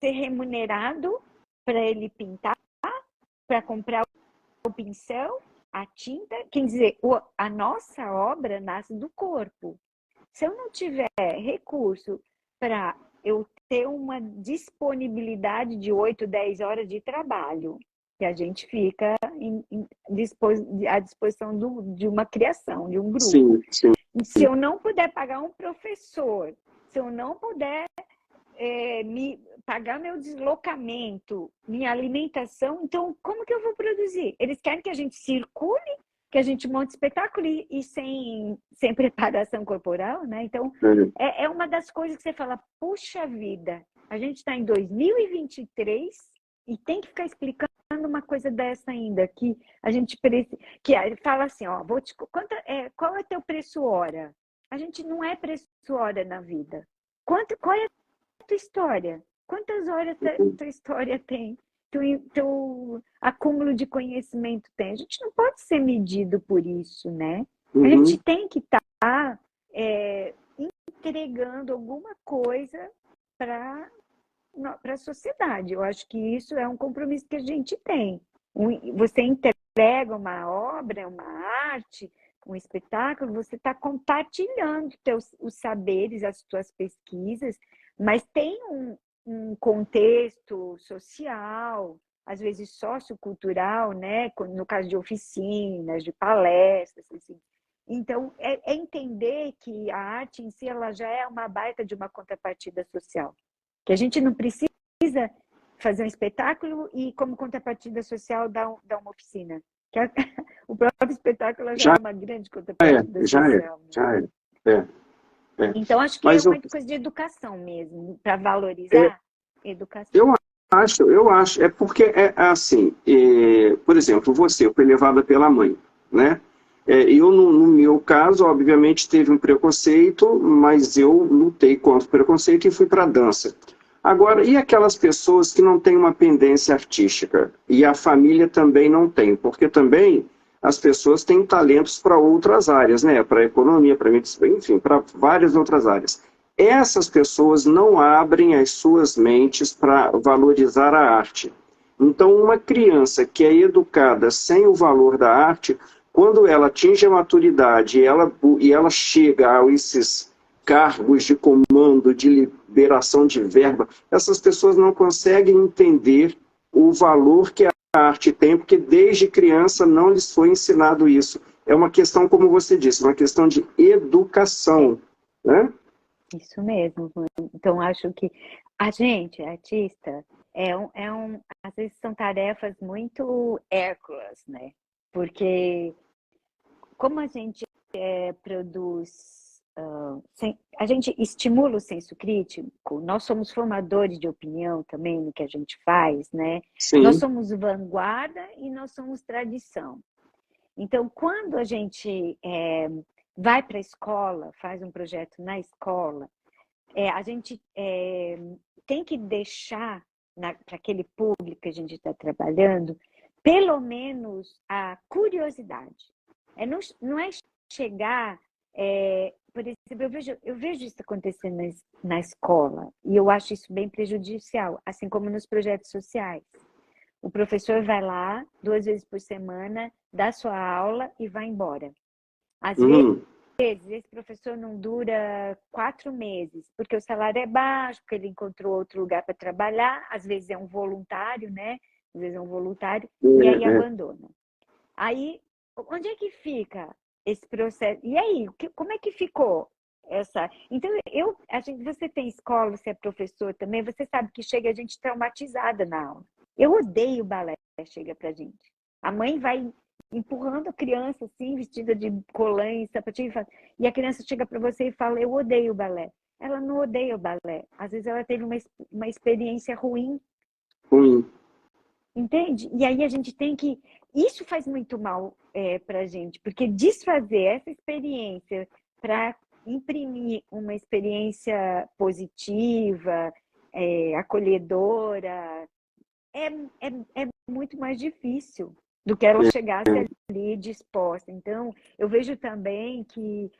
ser remunerado para ele pintar, para comprar o pincel, a tinta. Quer dizer, a nossa obra nasce do corpo. Se eu não tiver recurso para eu ter uma disponibilidade de 8, 10 horas de trabalho, que a gente fica à disposição de uma criação, de um grupo. Sim, sim. Se eu não puder pagar um professor, se eu não puder me pagar meu deslocamento, minha alimentação, então como que eu vou produzir? Eles querem que a gente circule, que a gente monte espetáculo e sem preparação corporal, né? Então, é uma das coisas que você fala, puxa vida, a gente está em 2023 e tem que ficar explicando uma coisa dessa ainda, que a gente precisa, que fala assim, ó, qual é teu preço hora? A gente não é preço hora na vida. Qual é tua história? Quantas horas tua história tem? Teu acúmulo de conhecimento tem? A gente não pode ser medido por isso, né? A gente tem que estar entregando alguma coisa para a sociedade. Eu acho que isso é um compromisso que a gente tem. Você entrega uma obra, uma arte, um espetáculo, você está compartilhando os saberes, as suas pesquisas, mas tem um contexto social, às vezes sociocultural, né? No caso de oficinas, de palestras, assim. Então, é entender que a arte em si ela já é uma baita de uma contrapartida social. Que a gente não precisa fazer um espetáculo e, como contrapartida social, dar uma oficina. O próprio espetáculo já é uma grande contrapartida social. Né? Já é. Então, acho que é Mas uma coisa de educação mesmo, para valorizar a educação. eu acho, é porque é assim, por exemplo, você foi levada pela mãe, né? Eu, no meu caso, obviamente, teve um preconceito, mas eu lutei contra o preconceito e fui para a dança. Agora, e aquelas pessoas que não têm uma pendência artística? E a família também não tem, porque também as pessoas têm talentos para outras áreas, né? Para economia, para medicina, enfim, para várias outras áreas. Essas pessoas não abrem as suas mentes para valorizar a arte. Então, uma criança que é educada sem o valor da arte, quando ela atinge a maturidade e ela chega a esses cargos de comando, de liberação de verba, essas pessoas não conseguem entender o valor que a arte tem, porque desde criança não lhes foi ensinado isso. É uma questão, como você disse, uma questão de educação, né? Isso mesmo. Então, acho que a gente, artista, às vezes são tarefas muito hércules, né? Porque como a gente produz, a gente estimula o senso crítico, nós somos formadores de opinião também no que a gente faz, né? Sim. Nós somos vanguarda e nós somos tradição. Então, quando a gente vai para a escola, faz um projeto na escola, a gente tem que deixar para aquele público que a gente está trabalhando, pelo menos a curiosidade. Não é chegar, por exemplo, eu vejo isso acontecendo na escola, e eu acho isso bem prejudicial, assim como nos projetos sociais. O professor vai lá 2 vezes por semana, dá sua aula e vai embora. Às vezes, esse professor não dura 4 meses, porque o salário é baixo, porque ele encontrou outro lugar para trabalhar, às vezes é um voluntário, né? Às vezes é um voluntário, e aí abandona. Aí, onde é que fica esse processo? E aí, como é que ficou essa? Então, você tem escola, você é professor também, você sabe que chega a gente traumatizada na aula. Eu odeio balé, chega pra gente. A mãe vai empurrando a criança assim, vestida de colã e sapatinho, e a criança chega para você e fala, eu odeio o balé. Ela não odeia o balé. Às vezes ela teve uma experiência ruim. Entende? E aí a gente tem que... Isso faz muito mal pra gente, porque desfazer essa experiência para imprimir uma experiência positiva, acolhedora, é, é muito mais difícil do que ela chegasse ali disposta. Então, eu vejo também que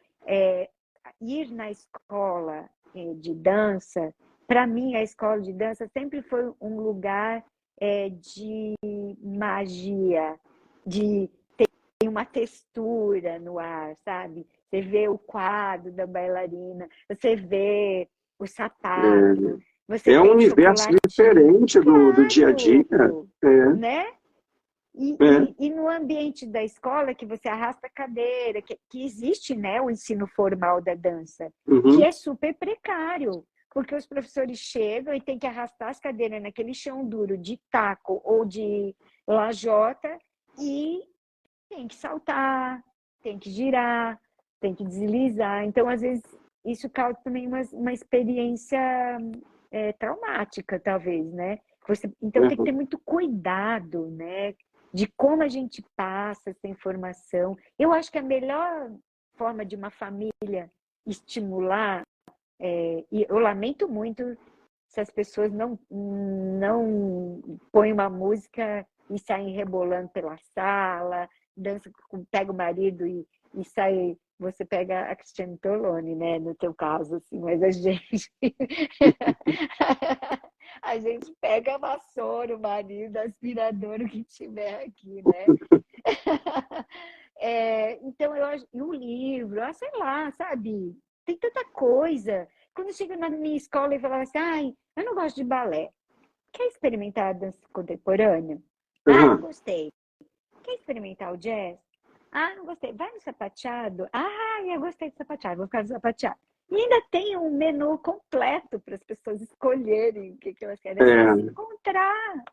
ir na escola de dança, para mim, a escola de dança sempre foi um lugar de magia, de ter uma textura no ar, sabe? Você vê o quadro da bailarina, você vê o sapato, você É um tem universo chocolatinho, diferente do dia a dia. claro, É, né? é. E no ambiente da escola, que você arrasta a cadeira, que existe, né, o ensino formal da dança, que Uhum. é super precário, porque os professores chegam e tem que arrastar as cadeiras naquele chão duro de taco ou de lajota e tem que saltar, tem que girar, tem que deslizar. Então, às vezes, isso causa também uma experiência traumática, talvez, né? Então, tem que ter muito cuidado, né? De como a gente passa essa informação. Eu acho que a melhor forma de uma família estimular, e eu lamento muito se as pessoas não põem uma música e saem rebolando pela sala, dança, pega o marido e sai. Você pega a Cristiane Torlone, né? No teu caso, assim, mas a gente. A gente pega a vassoura, o marido, aspirador, o que tiver aqui, né? Então, eu acho. E o livro, sei lá, sabe? Tem tanta coisa. Quando eu chego na minha escola e falava assim, ai, eu não gosto de balé. Quer experimentar a dança contemporânea? Ah, não Uhum. gostei. Quer experimentar o jazz? Ah, não gostei. Vai no sapateado? Ah, eu gostei do sapateado, vou ficar no sapateado. E ainda tem um menu completo para as pessoas escolherem o que elas querem. É só se É, encontrar.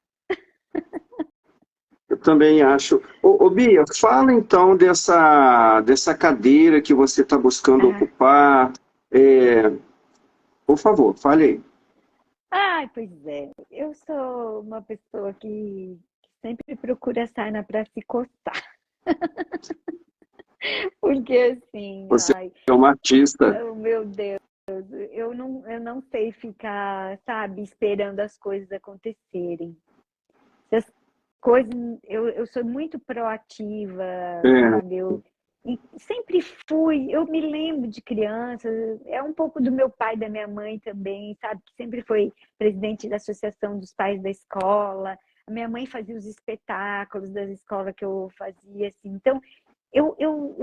eu também acho. Bia, fala então dessa cadeira que você está buscando Ah, ocupar. É, por favor, fale aí. ai, pois é. Eu sou uma pessoa que sempre procura sarna para se coçar. Porque assim, Você ai, é uma artista. oh, meu Deus, eu não sei ficar, sabe, esperando as coisas acontecerem. Se as coisas, eu sou muito proativa, É, sabe? E sempre fui, eu me lembro de criança, é um pouco do meu pai e da minha mãe também, sabe? Que sempre foi presidente da Associação dos Pais da Escola. A minha mãe fazia os espetáculos das escolas que eu fazia, assim. Então,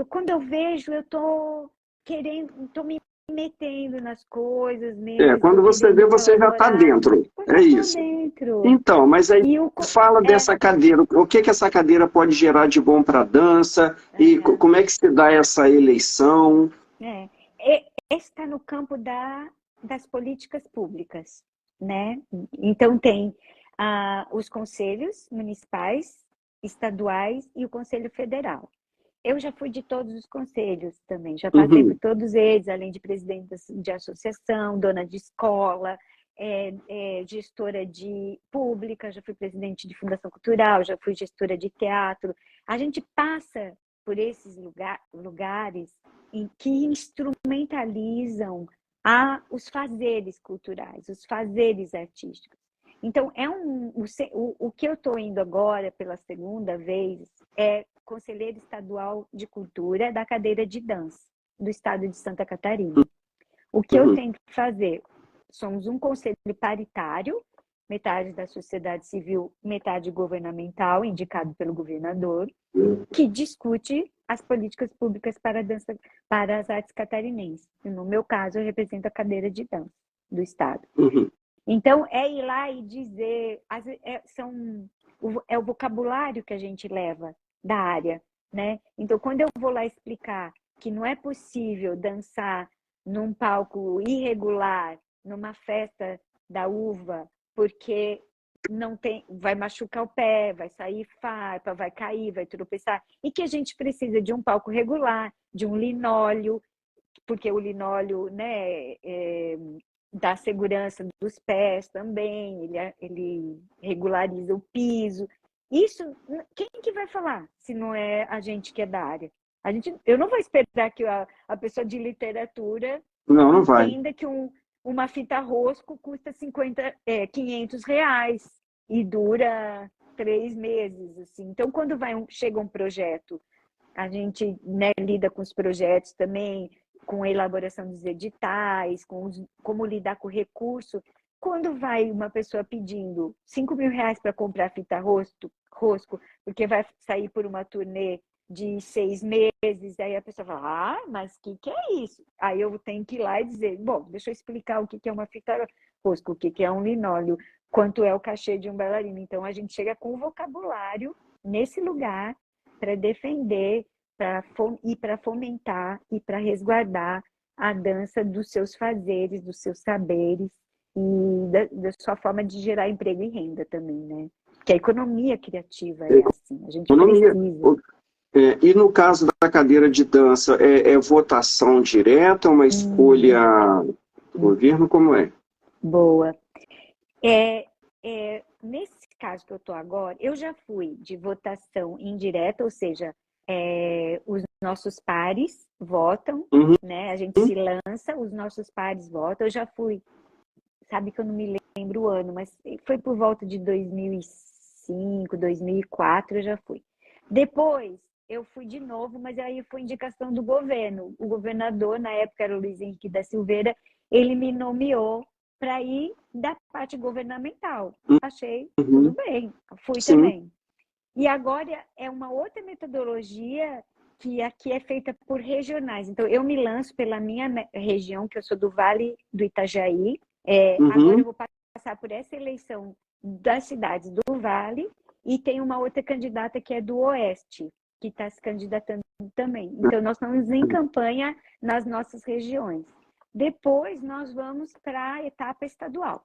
quando eu vejo, eu tô querendo, tô me metendo nas coisas mesmo, quando tô você vê, querendo você já está colaborar. dentro. Eu É já tô isso. dentro. Então, mas aí E fala dessa cadeira. O que que essa cadeira pode gerar de bom para a dança e aham, como é que se dá essa eleição? é, está no campo das políticas públicas, né? Então tem os conselhos municipais, estaduais e o Conselho Federal. Eu já fui de todos os conselhos também, já passei por Uhum, todos eles, além de presidente de associação, dona de escola, gestora de pública, já fui presidente de fundação cultural, já fui gestora de teatro. A gente passa por esses lugares em que instrumentalizam os fazeres culturais, os fazeres artísticos. Então, o que eu estou indo agora pela segunda vez é conselheiro estadual de cultura da cadeira de dança do estado de Santa Catarina. O que eu uhum, tenho que fazer? Somos um conselho paritário, metade da sociedade civil, metade governamental, indicado pelo governador, que discute as políticas públicas para a dança, para as artes catarinenses. No meu caso, eu represento a cadeira de dança do estado. uhum. Então, é ir lá e dizer, é o vocabulário que a gente leva da área, né? Então, quando eu vou lá explicar que não é possível dançar num palco irregular, numa festa da uva, porque não tem, vai machucar o pé, vai sair farpa, vai cair, vai tropeçar, e que a gente precisa de um palco regular, de um linóleo, porque o linóleo, né, dá segurança dos pés também, ele regulariza o piso. Isso, quem que vai falar se não é a gente que é da área? Eu não vou esperar que a pessoa de literatura Não, não vai. entenda que uma fita rosco custa 500 reais. e dura 3 meses, assim. Então, quando chega um projeto, a gente, né, lida com os projetos também, com a elaboração dos editais, como lidar com o recurso. Quando vai uma pessoa pedindo 5 mil reais para comprar fita rosco, porque vai sair por uma turnê de 6 meses, aí a pessoa fala, mas o que é isso? Aí eu tenho que ir lá e dizer, bom, deixa eu explicar o que é uma fita rosco, o que é um linóleo, quanto é o cachê de um bailarino. Então, a gente chega com o vocabulário nesse lugar para defender, e para fomentar e para resguardar a dança dos seus fazeres, dos seus saberes e da sua forma de gerar emprego e renda também, né? Que a economia criativa é assim, a gente Economia. precisa. E no caso da cadeira de dança, é votação direta, uma escolha do governo, como é? Boa. Nesse caso que eu estou agora, eu já fui de votação indireta, ou seja, os nossos pares votam, né? A gente se lança, os nossos pares votam. Eu já fui, sabe que eu não me lembro o ano, mas foi por volta de 2005, 2004, eu já fui. Depois, eu fui de novo, mas aí foi indicação do governo. O governador, na época era o Luiz Henrique da Silveira, ele me nomeou para ir da parte governamental. Achei tudo bem, fui também. E agora é uma outra metodologia que aqui é feita por regionais. Então, eu me lanço pela minha região, que eu sou do Vale do Itajaí. Agora eu vou passar por essa eleição das cidades do Vale e tem uma outra candidata que é do Oeste, que está se candidatando também. Então, nós estamos em campanha nas nossas regiões. Depois, nós vamos para a etapa estadual.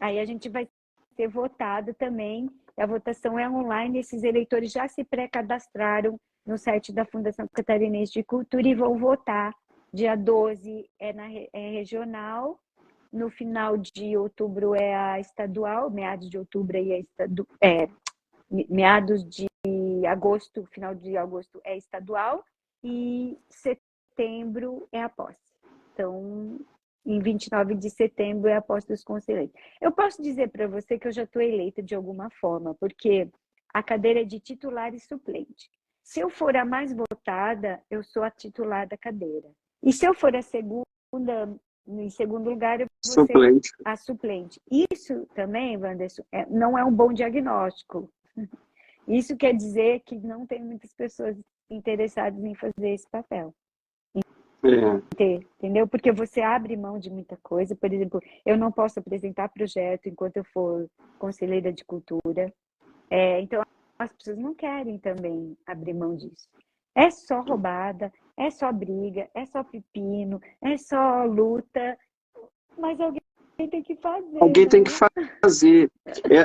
Aí a gente vai ser votado também. A votação é online, esses eleitores já se pré-cadastraram no site da Fundação Catarinense de Cultura e vão votar. Dia 12 é regional, no final de outubro é a estadual, meados de outubro meados de agosto, final de agosto é estadual e setembro é a posse. Então, em 29 de setembro é a posse dos conselheiros. Eu posso dizer para você que eu já estou eleita de alguma forma, porque a cadeira é de titular e suplente. Se eu for a mais votada, eu sou a titular da cadeira. E se eu for a segunda, em segundo lugar, eu vou ser a suplente. Isso também, Wanderson, não é um bom diagnóstico. Isso quer dizer que não tem muitas pessoas interessadas em fazer esse papel. Entendeu? Porque você abre mão de muita coisa. Por exemplo, eu não posso apresentar projeto enquanto eu for conselheira de cultura. Então, as pessoas não querem também abrir mão disso. É só roubada, é só briga, é só pepino, é só luta, mas alguém tem que fazer. Alguém tem que fazer.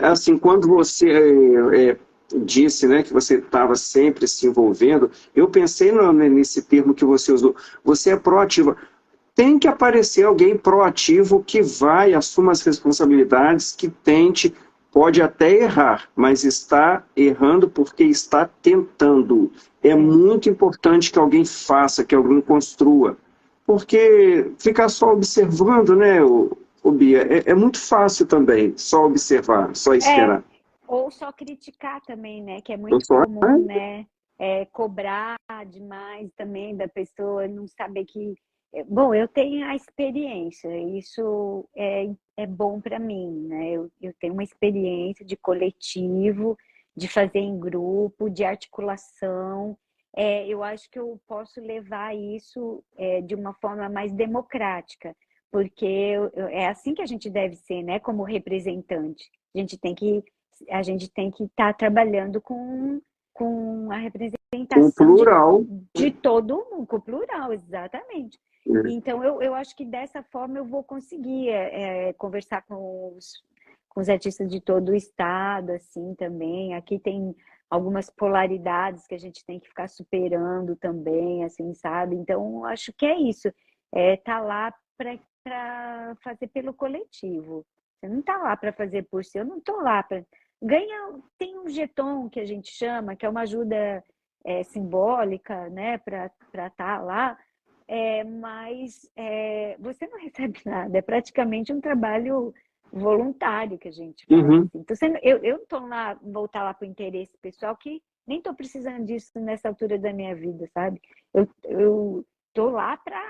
Assim, quando você disse, né, que você estava sempre se envolvendo, eu pensei nesse termo que você usou. Você é proativa. Tem que aparecer alguém proativo que vai, assuma as responsabilidades, que tente, pode até errar, mas está errando porque está tentando. É muito importante que alguém faça, que alguém construa. Porque ficar só observando, né, Bia, é muito fácil também, só observar, só esperar. Ou só criticar também, né? Que é muito comum, né? Cobrar demais também da pessoa, não saber que... Bom, eu tenho a experiência, isso é bom para mim, né? Eu tenho uma experiência de coletivo, de fazer em grupo, de articulação. Eu acho que eu posso levar isso de uma forma mais democrática, porque é assim que a gente deve ser, né? Como representante. A gente tem que estar trabalhando com a representação de todo mundo, com o plural, exatamente. Então, eu acho que dessa forma eu vou conseguir conversar com os artistas de todo o estado, assim, também. Aqui tem algumas polaridades que a gente tem que ficar superando também, assim, sabe? Então, acho que é isso. Tá lá para fazer pelo coletivo. Você não está lá para fazer por si, eu não estou lá para... Tem um jeton que a gente chama, que é uma ajuda simbólica, né, para estar lá, mas você não recebe nada, é praticamente um trabalho voluntário que a gente faz. Uhum. Então, eu estou lá, voltar lá para o interesse pessoal, que nem estou precisando disso nessa altura da minha vida, sabe? Eu estou lá para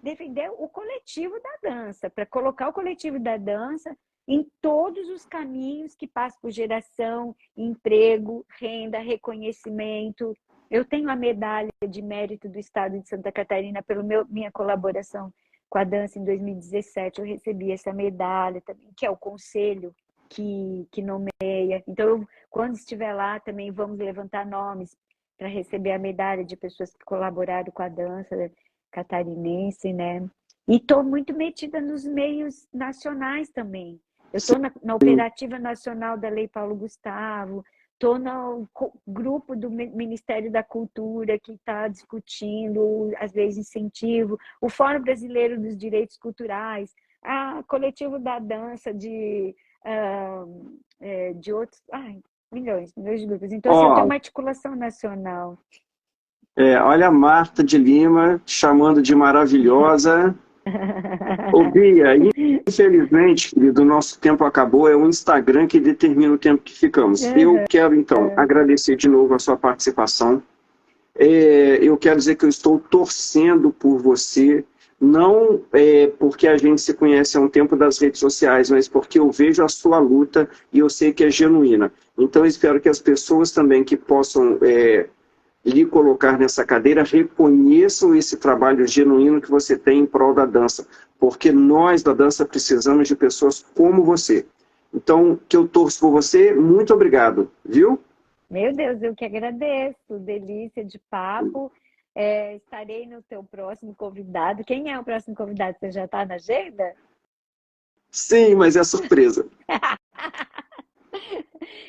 defender o coletivo da dança, para colocar o coletivo da dança em todos os caminhos que passam por geração, emprego, renda, reconhecimento. Eu tenho a medalha de mérito do Estado de Santa Catarina pela minha colaboração com a dança em 2017. Eu recebi essa medalha também, que é o conselho que nomeia. Então, quando estiver lá, também vamos levantar nomes para receber a medalha de pessoas que colaboraram com a dança catarinense, né? E estou muito metida nos meios nacionais também. Eu estou na Operativa Nacional da Lei Paulo Gustavo, estou no grupo do Ministério da Cultura que está discutindo as leis de incentivo, o Fórum Brasileiro dos Direitos Culturais, a Coletivo da Dança de outros... milhões de grupos. Então, assim, eu tenho uma articulação nacional. Olha a Marta de Lima chamando de maravilhosa. Ô, Bia, infelizmente, querido, o nosso tempo acabou, é o Instagram que determina o tempo que ficamos. Eu quero, então, agradecer de novo a sua participação. Eu quero dizer que eu estou torcendo por você, não porque a gente se conhece há um tempo das redes sociais, mas porque eu vejo a sua luta e eu sei que é genuína. Então, eu espero que as pessoas também que possam lhe colocar nessa cadeira reconheçam esse trabalho genuíno que você tem em prol da dança, porque nós da dança precisamos de pessoas como você. Então, que eu torço por você, muito obrigado, viu? Meu Deus, eu que agradeço, delícia de papo. Estarei no teu próximo convidado. Quem é o próximo convidado? Você já está na agenda? Sim, mas é surpresa.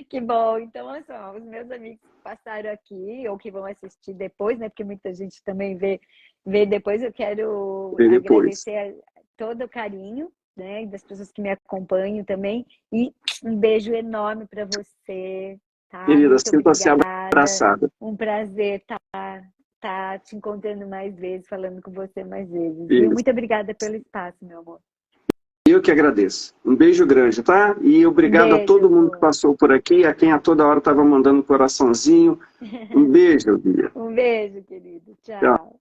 Que bom. Então, só, os meus amigos que passaram aqui, ou que vão assistir depois, né? Porque muita gente também vê depois. Eu quero agradecer todo o carinho, né? Das pessoas que me acompanham também. E um beijo enorme para você, tá? Querida, sinta-se abraçada. Um prazer estar te encontrando mais vezes, falando com você mais vezes. Viu? Muito obrigada pelo espaço, meu amor. Eu que agradeço. Um beijo grande, tá? E obrigado a todo mundo que passou por aqui, a quem a toda hora estava mandando um coraçãozinho. Um beijo, Bia. Um beijo, querido. Tchau.